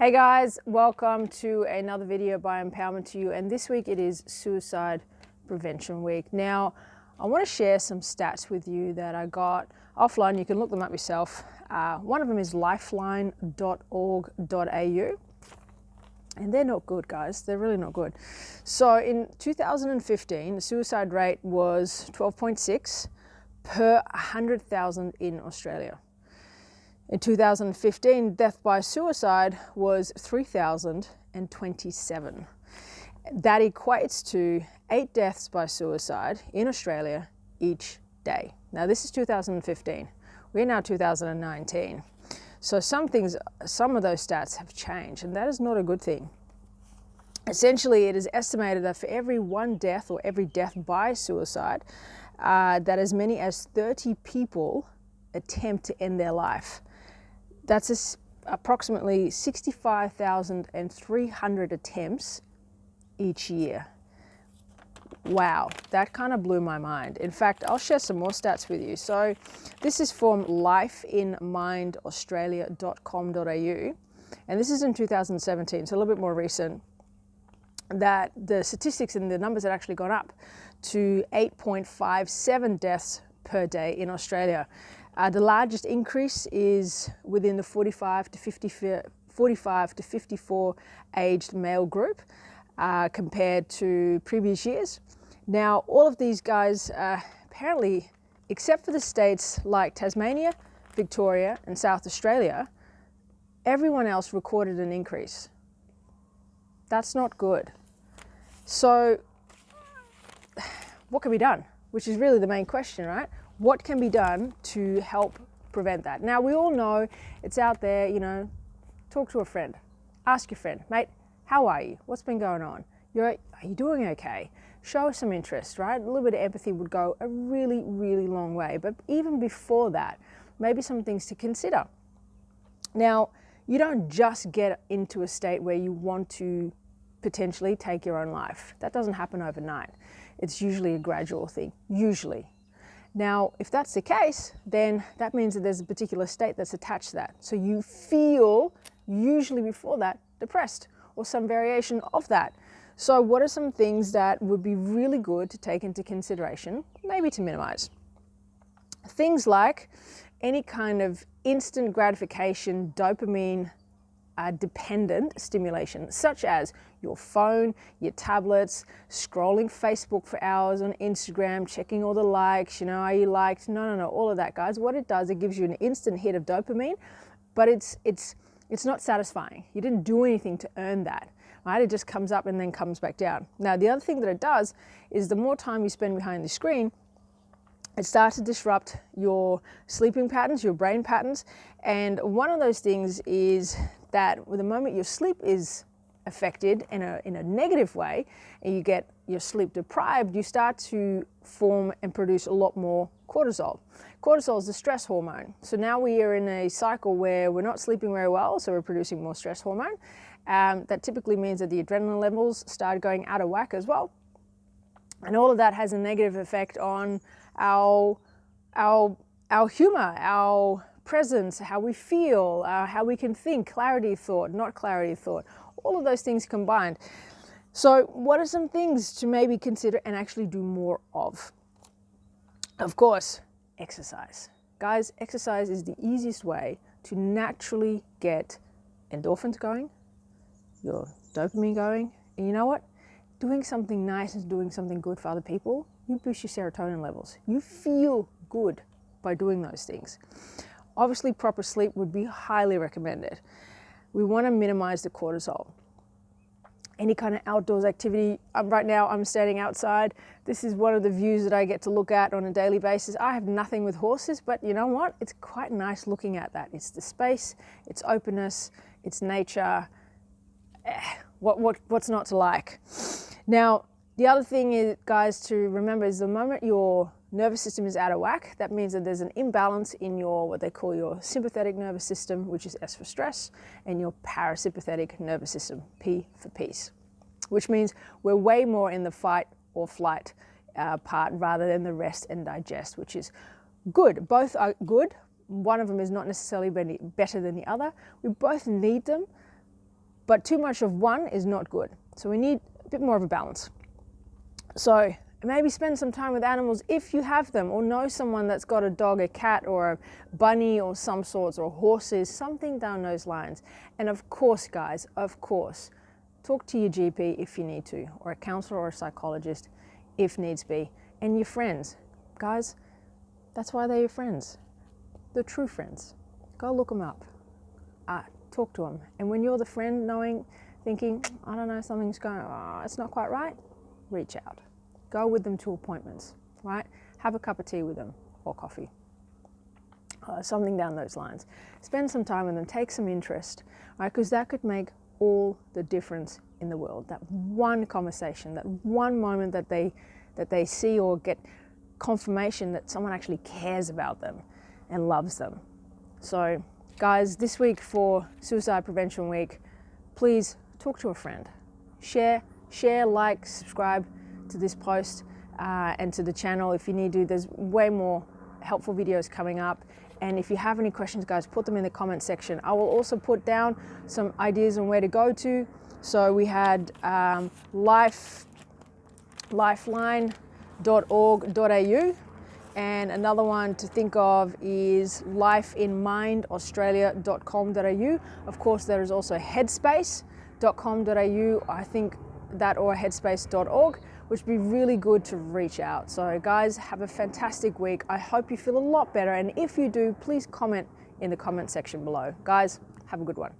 Hey guys, welcome to another video by Empowerment to You, and this week it is Suicide Prevention Week. Now, I want to share some stats with you that I got offline. You can look them up yourself. One of them is lifeline.org.au, and they're not good, guys. They're really not good. So in 2015, the suicide rate was 12.6 per 100,000 in Australia. In 2015, death by suicide was 3,027. That equates to 8 deaths by suicide in Australia each day. Now, this is 2015. We're now 2019. So some of those stats have changed, and that is not a good thing. Essentially, it is estimated that for every one death or every death by suicide, that as many as 30 people attempt to end their life. That's approximately 65,300 attempts each year. Wow, that kind of blew my mind. In fact, I'll share some more stats with you. So this is from lifeinmindaustralia.com.au, and this is in 2017, so a little bit more recent, that the statistics and the numbers had actually gone up to 8.57 deaths per day in Australia. The largest increase is within the 45 to 54 aged male group compared to previous years. Now, all of these guys, apparently, except for the states like Tasmania, Victoria, and South Australia, everyone else recorded an increase. That's not good. So, what can be done? Which is really the main question, right? What can be done to help prevent that? Now, we all know it's out there, talk to a friend. Ask your friend, mate, how are you? What's been going on? Are you doing okay? Show some interest, right? A little bit of empathy would go a really, really long way. But even before that, maybe some things to consider. Now, you don't just get into a state where you want to potentially take your own life. That doesn't happen overnight. It's usually a gradual thing, usually. Now, if that's the case, then that means that there's a particular state that's attached to that. So you feel, usually before that, depressed or some variation of that. So what are some things that would be really good to take into consideration, maybe to minimize? Things like any kind of instant gratification, dopamine dependent stimulation, such as your phone, your tablets, scrolling Facebook for hours on Instagram, checking all the likes, are you liked? No, all of that, guys. What it does, it gives you an instant hit of dopamine, but it's not satisfying. You didn't do anything to earn that, right? It just comes up and then comes back down. Now, the other thing that it does is the more time you spend behind the screen, it starts to disrupt your sleeping patterns, your brain patterns, and one of those things is that the moment your sleep is affected in a negative way and you get your sleep deprived, you start to form and produce a lot more cortisol. Cortisol is the stress hormone. So now we are in a cycle where we're not sleeping very well, so we're producing more stress hormone. That typically means that the adrenaline levels start going out of whack as well. And all of that has a negative effect on our humor, our presence, how we feel, how we can think, clarity of thought, not clarity of thought, all of those things combined. So what are some things to maybe consider and actually do more of? Of course, exercise. Guys, exercise is the easiest way to naturally get endorphins going, your dopamine going, and you know what? Doing something nice and doing something good for other people, you boost your serotonin levels. You feel good by doing those things. Obviously, proper sleep would be highly recommended. We want to minimize the cortisol. Any kind of outdoors activity. Right now, I'm standing outside. This is one of the views that I get to look at on a daily basis. I have nothing with horses, but you know what? It's quite nice looking at that. It's the space, it's openness, it's nature. What's not to like? Now, the other thing is, guys, to remember is the moment your nervous system is out of whack, that means that there's an imbalance in your, what they call your sympathetic nervous system, which is S for stress, and your parasympathetic nervous system, P for peace, which means we're way more in the fight or flight part rather than the rest and digest, which is good. Both are good. One of them is not necessarily better than the other. We both need them, but too much of one is not good. So we need a bit more of a balance. So maybe spend some time with animals if you have them, or know someone that's got a dog, a cat, or a bunny or some sorts, or horses, something down those lines. And of course, guys, of course, talk to your GP if you need to, or a counselor or a psychologist if needs be. And your friends, guys, that's why they're your friends. They're true friends. Go look them up. Talk to them. And when you're the friend thinking, I don't know, something's going, it's not quite right, reach out. Go with them to appointments, right? Have a cup of tea with them, or coffee. Something down those lines. Spend some time with them, take some interest, right? Because that could make all the difference in the world. That one conversation, that one moment that they see or get confirmation that someone actually cares about them and loves them. So guys, this week for Suicide Prevention Week, please talk to a friend. Share, like, subscribe to this post and to the channel if you need to. There's way more helpful videos coming up. And if you have any questions, guys, put them in the comment section. I will also put down some ideas on where to go to. So we had lifeline.org.au, and another one to think of is lifeinmindaustralia.com.au. Of course, there is also headspace.com.au, I think that, or headspace.org, which would be really good to reach out. So guys, have a fantastic week. I hope you feel a lot better. And if you do, please comment in the comment section below. Guys, have a good one.